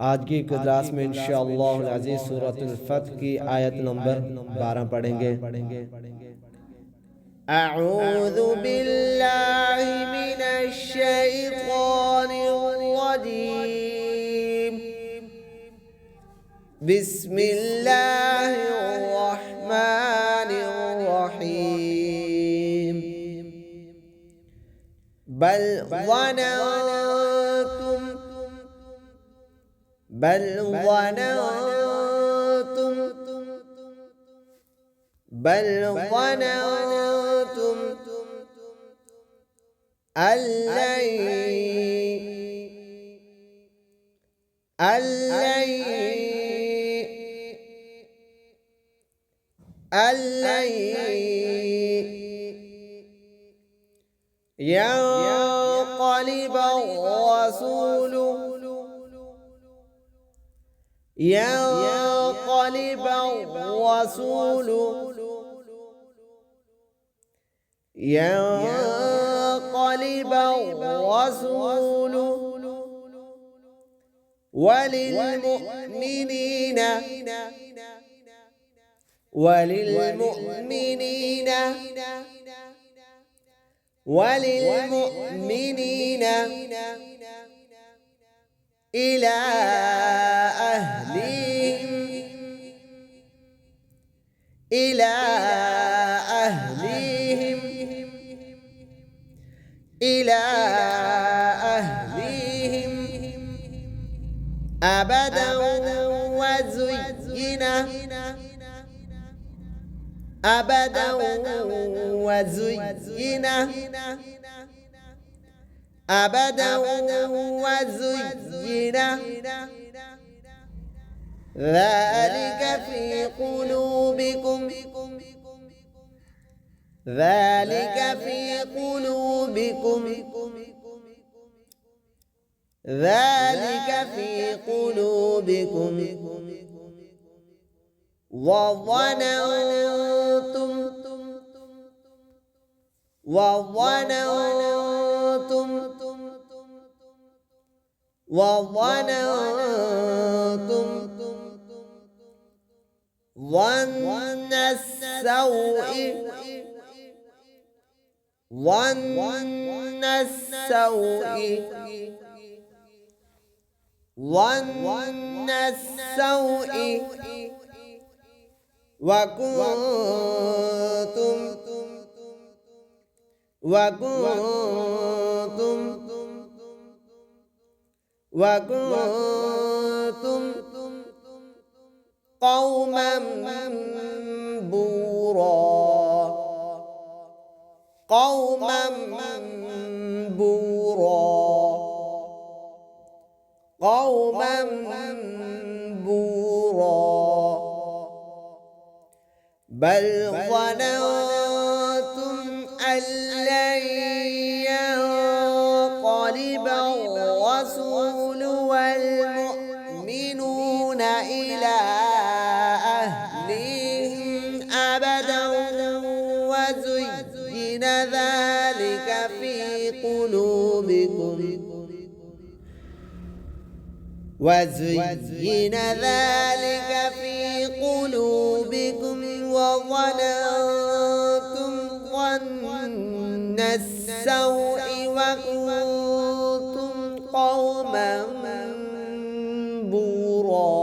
आज की क्लास में इंशाअल्लाह अज़ीज़ सूरतुल फतह की आयत नंबर 12 पढ़ेंगे। अऊज़ु बिल्लाहि मिनश शैतानिर रजीम। बिस्मिल्लाहिर रहमानिर रहीम। बल ज़ननतुम बल ظننتم بل ظننتم أن لن ينقلب الرسول ينقلب الرسول وللمؤمنين إلى أهلهم أبدا وزين ذلك في قلوبكم وظننتم ظن السوء وكنتم قوما بورا بل ظننتم أن لن ينقلب الرسول والمؤمنون إلى أهلهم أبدا وزين ذلك في قلوبكم وظننتم ظن السوء وكنتم قوما بورا